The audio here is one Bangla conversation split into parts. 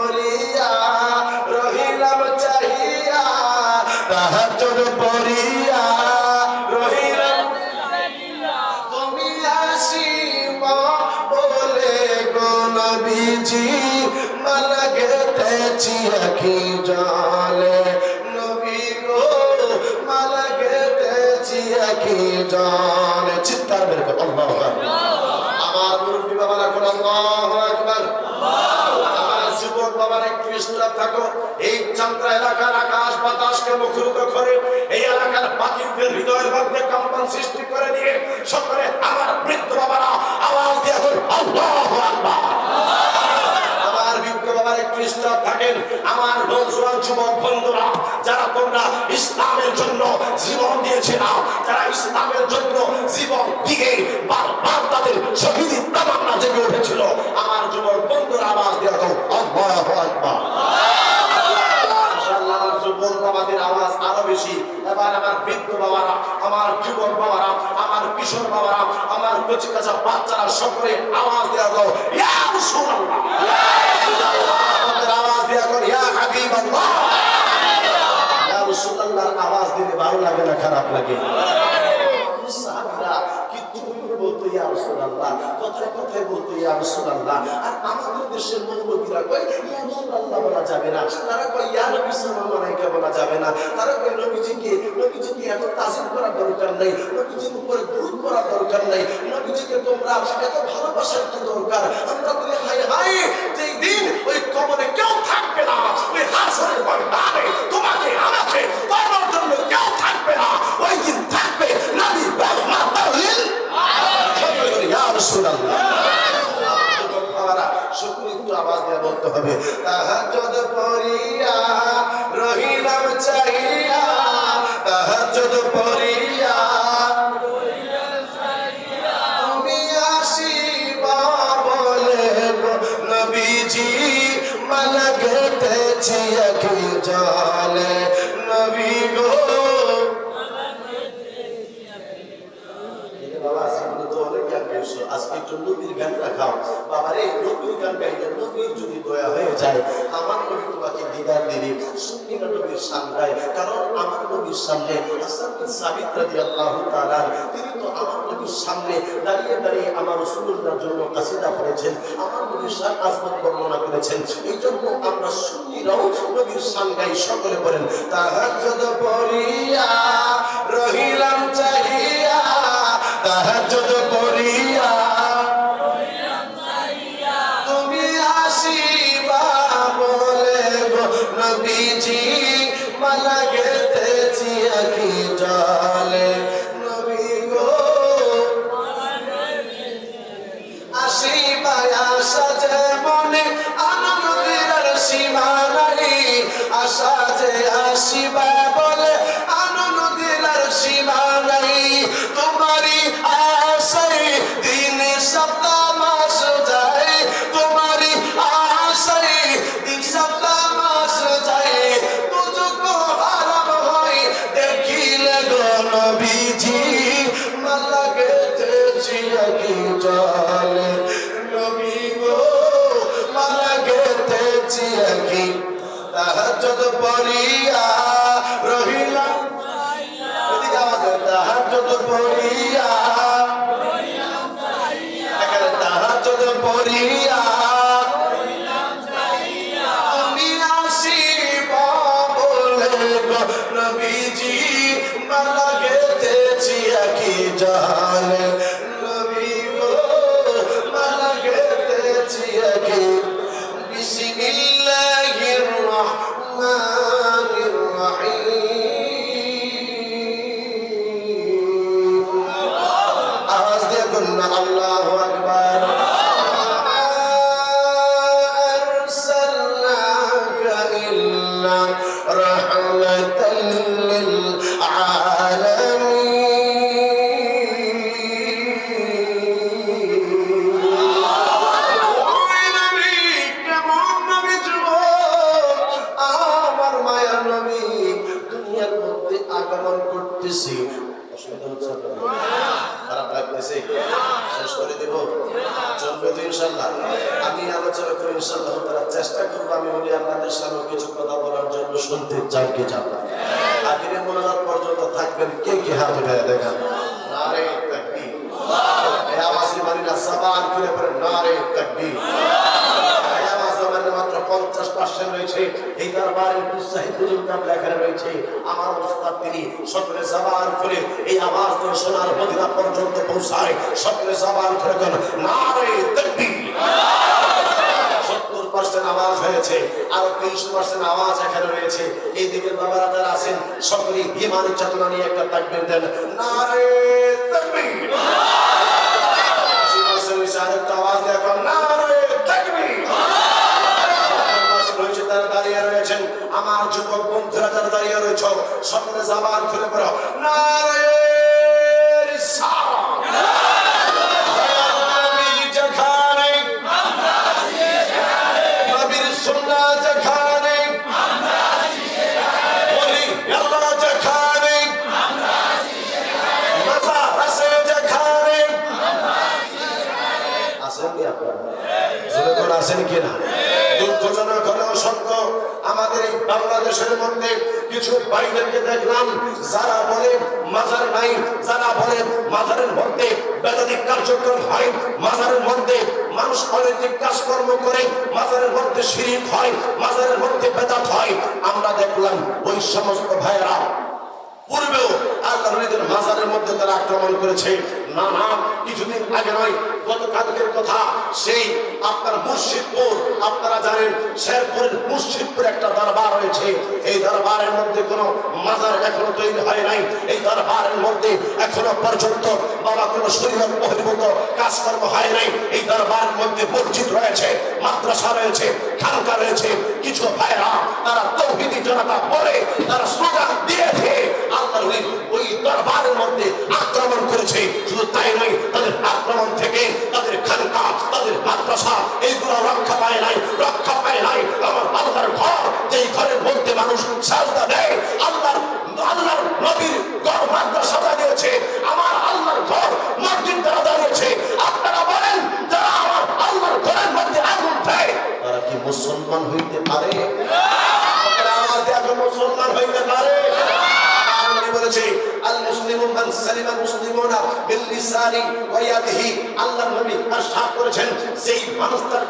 পড়িয়া রহিলাম চাহিয়া তাহাজ্জুদ পড়িয়া রহিলাম তুমি আসিবা বলে গো নবীজি মালা গেথেছি আখি জলে নবী গো মালা গেথেছি আখি জলে চিৎকার বের কর আল্লাহু আকবার আমার মুরব্বি বাবারা কোন আল্লাহু আকবার আমার যুবক বাবারা একটু স্থির থাকো এই চান্দ্রা এলাকার আকাশ বাতাসকে মুখরিত করে এই এলাকার বাকিদের হৃদয়ের মধ্যে কম্পন সৃষ্টি করে দিয়ে সকলে আমার বৃদ্ধ বাবারা আওয়াজ দিয়ে বল আল্লাহু আকবার আমার বৃদ্ধ বাবারা একটু স্থির থাকেন আমার নওজোয়ান যুবক বন্ধুরা যারা তোমরা ইসলামের জন্য জীবন দিয়েছিল যারা ইসলামের জন্য জীবন দিয়ে বারবার তাদের শহীদের তামান্না জেগে উঠেছিল আমার যুবক বন্ধুরা আওয়াজ দিয়ে দাও আল্লাহু আকবার ইনশাআল্লাহ আমার যুবক বাবাদের আওয়াজ আরো বেশি এবার আমার বৃদ্ধ বাবারা আমার যুবক বাবারা আমার কিশোর বাবারা আমার কচি কাঁচা বাচ্চারা সকলে আওয়াজ দিয়ে দাও ইয়া রাসূলুল্লাহ আমাদের আওয়াজ দিয়ে দাও ইয়া হাবিবাল্লাহ ইয়া রাসূলুল্লাহর আওয়াজ দিতে ভালো লাগে না খারাপ লাগে সাহাবীরা কি তুমি বলতো ইয়া রাসূলুল্লাহ কথায় কথায় বলতো ইয়া রাসূলুল্লাহ আর আমাদের দেশের মুরব্বিরা কয় ইয়া রাসূলুল্লাহ বলা যাবে না তারা কয় ইয়া নবী সাল্লাল্লাহু আলাইহি বলা যাবে না তারা কয় নবীজিকে এত তাজিম করার দরকার নেই নবীজির উপরে দরুদ পড়ার দরকার নেই নবীজিকে তোমরা এত ভালোবাসার কি দরকার আমরা বলি হায় হায় যেই দিন ওই কবরে কেউ থাকবে না ওই হাসরের ময়দানে তোমাকে আমাকে তোমার জন্য কেউ থাকবে না ওই দিন থাকবে নবী রাহমাতুল লিল আলামিন ইয়া রাসূলুল্লাহ সকলে একটু আওয়াজ দিয়ে বলতে হবে তাহাজ্জুদ পড়িয়া রহিলাম চাহিয়া তাহাজ্জুদ পড়িয়া তুমি আসিবা বলে নবীজি মালা গেথেছি আখি জলে নবী গো আজকে একটু নবীর গান রাখাও বাবারে নবীর গান গাইলে নবীর যদি দয়া হয়ে যায় আমার নবী তোমাকে দিদার দিবে সুন্নিরা নবীর সামনে কারণ আমার নবীর সামনে হাসান বিন সাবিত রাদিয়াল্লাহু তাআলা তিনি তো আমার নবীর সামনে দাঁড়িয়ে দাঁড়িয়ে আমার রাসূলুল্লাহর জন্য কাসিদা পড়েছেন আমার নবীর শান আজমত বর্ণনা করেছেন এই জন্য আমরা সুন্নিরাও নবীর শান গাই সকলে বলেন তাহাজ্জুদ পড়িয়া রহিলাম চাহিয়া তাহাজ্জুদ পড়িয়া তুমি আসিবা বলে গো নবীজি মালা গেথেছি আখি জলে নবী গো আসিবা আশা যে মনে আনন্দের সীমা নাই আশা যে আসিবা বলে আনন্দের সীমা নাই তোমারই আশায় দিন সপ্তাহ মাস যায় তোমারই আশায় দিন সপ্তাহ মাস যায় তুঝকো হারাম হয় দেখিলে গো নবীজি মালা গেথেছি আখি জলে নবী গো মালা গেথেছি আখি তাহাজ্জুদ পড়িয়া রহিলাম তাহাজ্জুদ পড়িয়া তাহাজ্জুদ পড়িয়া তুমি আসিবা বলে গো নবীজি মালা গেথেছি আখি জলে নবী গো মালা গেথেছি আখি বিসমিল্লাহির রহমানির রহিম আওয়াজ দিয়ে বলুন আল্লাহু আকবার আরসালনাকা ইল্লা রাহমাতাল লিল আগমন করতেছি অসুবিধা হচ্ছে খারাপ লাগতেছে শেষ করে দেব চলবে তো ইনশাআল্লাহ আমি আলোচনা করি ইনশাআল্লাহ তারা চেষ্টা করবো আমি শুনতে চান কি চান না? আখিরে মোনাজাত পর্যন্ত থাকবেন কে কে হাত উঠায় দেখেন? নারে তাকবীর। এই আওয়াজে মানি না, জবান খুলে পড়ে নারে তাকবীর। এই আওয়াজ মানে মাত্র 50% রয়েছে। এই দরবারের উৎসাহী বুজুর্গ আমরা এখানে রয়েছে। আমার উস্তাদ তিনি সকলে জবান খুলে এই আওয়াজ দিয়ে শোনার মদিনা পর্যন্ত পৌঁছায়। সকলে জবান খুলে নারে তাকবীর। 70% আওয়াজ হয়েছে, আরো 30% আওয়াজ এখানে রয়েছে। এই দিকের বাবারা যারা আছেন সকলে ঈমানের চেতনা নিয়ে একটা তাকবীর দেন, নারে তাকবীর। আরেকটা আওয়াজ দেখো, নারে তাকবীর। তারা দাঁড়িয়ে রয়েছেন, আমার যুবক বন্ধুরা যারা দাঁড়িয়ে রয়েছ সকলে জবান খুলে পড়ো, নারে রিসালাত। আছেন কিনা? দুঃখজনক হলেও সত্য, আমাদের এই বাংলাদেশের মধ্যে কিছু ভাইদেরকে দেখলাম যারা বলে মাজার নাই, যারা বলে মাজারের মধ্যে বেদাতিক কার্যক্রম হয়, মাজারের মধ্যে মানুষ অনৈতিক কাজকর্ম করে, মাজারের মধ্যে শিরক হয়, মাজারের মধ্যে বেদাত হয়। আমরা দেখলাম ওই সমস্ত ভাইয়েরা পূর্বেও আল্লাহর ওলিদের মাজারের মধ্যে তারা আক্রমণ করেছে। না না, কিছুদিন আগে নয়, গতকালকের কথা, সেই আপনার মুর্শিদপুর, আপনারা জানেন শেরপুরের মুর্শিদপুর একটা দরবার রয়েছে। এই দরবারের মধ্যে কোনো মাজার এখনো তৈরি হয় নাই। এই দরবারের মধ্যে এখনো পর্যন্ত বাবা কোনো শরীয়ত বহির্ভূত কাজকর্ম হয় নাই। এই দরবারের মধ্যে মসজিদ রয়েছে, মাদ্রাসা রয়েছে, খানকা রয়েছে। কিছু ভাইরা তারা তাওহীদি জনতা বলে তারা স্লোগান দিয়েছে, আল্লাহর ওই দরবারের মধ্যে আক্রমণ করেছে। শুধু তাই নয়, তাদের আক্রমণ থেকে তাদের খানকা, তাদের মাদ্রাসা এইগুলো রক্ষা পায় নাই, রক্ষা পায় নাই। আমার আল্লাহর ঘর, যেই ঘরের মধ্যে মানুষ সাজদা দেয়, আল্লাহর নবীর ঘর মাদ্রাসা দাঁড়িয়েছে, আমার আল্লাহর ঘর মসজিদ দ্বারা দাঁড়িয়েছে। আপনারা বলেন যারা আমার আল্লাহর ঘরের মধ্যে আগুন দেয় তারা কি মুসলমান হইতে পারে? মুসলমান হইতে পারে? বলেছে আল মুসলিমু মান সালিমা আল মুসলিমুনা বিল লিসানি ওয়া ইয়াদিহি। আল্লাহর নবী ইরশাদ করেছেন, যেই মানুষটার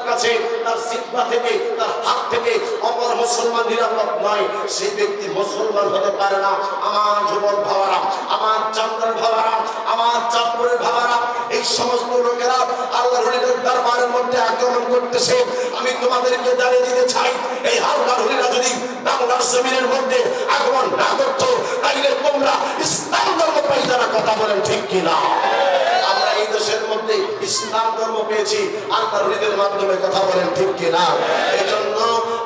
কাছে তার সিফা থেকে, তার হাত থেকে অপর মুসলমান নিরাপদ নয়, সেই ব্যক্তি মুসলমান হতে পারে না। আমার যুবক ভাইরা, আমার চাঁদের ভাইরা, আমার চাঁদপুরের ভাইরা, এই সমস্ত লোকেরা আল্লাহর ওলিদের দরবারের মধ্যে আক্রমণ করতেছে। আমি তোমাদেরকে জানিয়ে দিতে চাই, এই আল্লাহর ওলিরা যদি বাংলার জমিনের মধ্যে আগমন না করতো তাহলে তোমরা ইসলাম ধর্ম পাইতে না। কথা বলেন ঠিক কিনা? আমরা এই দেশের মধ্যে ইসলাম ধর্ম পেয়েছি আল্লাহর ওলিদের মাধ্যমে। কথা বলেন ঠিক কিনা? এই জন্য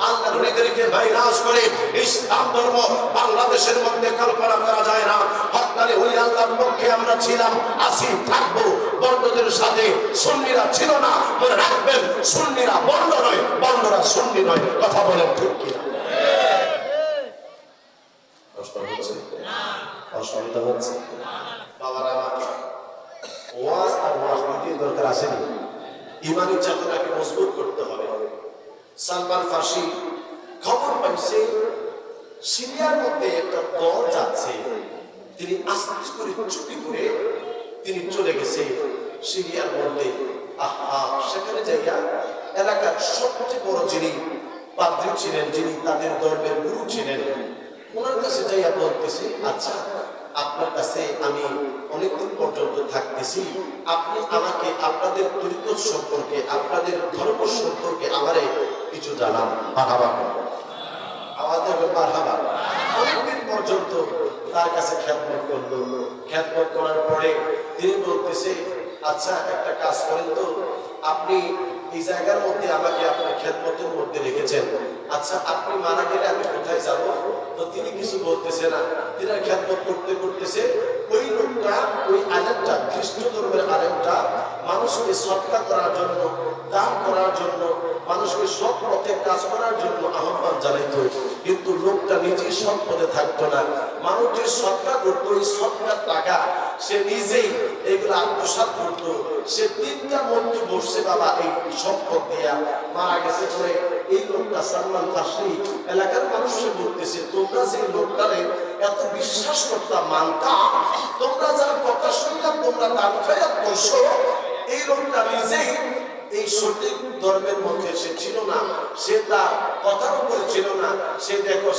আল্লাহর ওলিদেরকে ভাইরাস করে ইসলাম ধর্ম বাংলাদেশের মধ্যে কল্পনা করা যায় না। হকানি ওলি আল্লাহর পক্ষে আমরা ছিলাম, আছি, থাকবো। বন্ডদের সাথে সুন্নিরা ছিল না। মনে রাখবেন, সুন্নিরা বন্ড নয়, বন্ডরা সুন্নি নয়। কথা বলেন ঠিক কিনা? অসুবিধা হচ্ছে? বাবারা, ওয়াজ আর ওয়াজ দুটির দরকার আসেনি। ইমানি চেতনাকে মজবুত করতে হবে। সালমান ফার্সি খবর পাইছে সিরিয়ার মধ্যে একটা দল যাচ্ছে। তিনি আস্তে করে চুপি করে তিনি চলে গেছে সিরিয়ার মধ্যে। সেখানে যাইয়া এলাকার সবচেয়ে বড় যিনি পাদ্রী ছিলেন, যিনি তাদের ধর্মের গুরু ছিলেন, ওনার কাছে যাইয়া বলতেছে, আচ্ছা আপনার কাছে আমি অনেকদিন পর্যন্ত থাকতেছি, আপনি আমাকে আপনাদের তরিকত সম্পর্কে, আপনাদের ধর্ম সম্পর্কে আমারে কিছু জানান। মারহাবা, আমাদের মারহাবা। অনেকদিন পর্যন্ত তার কাছে খ্যাতমত করলো। খ্যাতমত করার পরে তিনি বলতেছে, আচ্ছা একটা কাজ করেন তো, আপনি এই জায়গার মধ্যে আমাকে আপনার খ্যাতমতের মধ্যে রেখেছেন, আচ্ছা আপনি মারা গেলে আমি কোথায় যাব? তো তিনি কিছু বলতেছে না, তিনি খ্যাতমত করতে করতেছে। ওই লোকটা, ওই আলেমটা, খ্রিস্ট ধর্মের আলেমটা মানুষকে সৎকার করার জন্য, দান করার জন্য মানুষকে সৎ পথে কাজ করার জন্য আহ্বান জানাইতো, কিন্তু লোকটা নিজেই সৎ পথে থাকতো না। মানুষ যে সৎকার করতো, ওই সৎকার টাকা সে নিজেই এগুলো আত্মসাৎ করতো। সে 3টা মন্ত্রী বসছে বাবা এই সম্পদ দিয়া, মারা গেছে পরে। এই লোকটা সালমান ফার্সি এলাকার মানুষকে বলতেছে, তোমরা যে লোকটারে এত বিশ্বাস করতা, মানতা, তোমরা যার কথা শুনলাম তোমরা তার খেয়াল করছো, এই লোকটা নিজেই এই সঠিক ধর্মের মধ্যে সে ছিল না, সে তার কথার উপর ছিল না। সে দেখো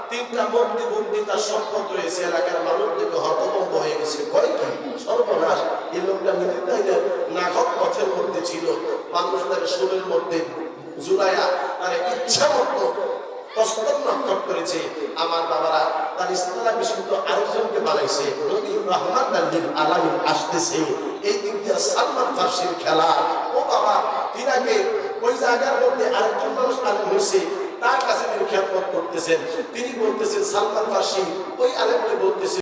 3টা মন্ত্রী বন্দি তার সম্পদ রয়েছে, এলাকার মানুষ দেখে হতভম্ব হয়ে গেছে। কয় কি সর্বনাশ, এই লোকটা মিলিটারিদের নাগক পথের মধ্যে ছিল। মানুষ তার সুরের মধ্যে জুলাইয়া তার ইচ্ছা মতো প্রস্তাব করেছে। আমার বাবারা তার ইসলাম বিশুদ্ধ আরেকজনকে বানাইছে। নবী রহমান আলামিন আসতেছে, এই দিক দিয়ে সালমান ফার্সির খেলা। ও বাবা, তিনাকে ওই জায়গার মধ্যে আরেকজন মানুষ আলেম হয়েছে, তার কাছে তিনি খেদমত করতেছেন। তিনি বলতেছেন সালমান ফার্সি ওই আলেমকে বলতেছেন,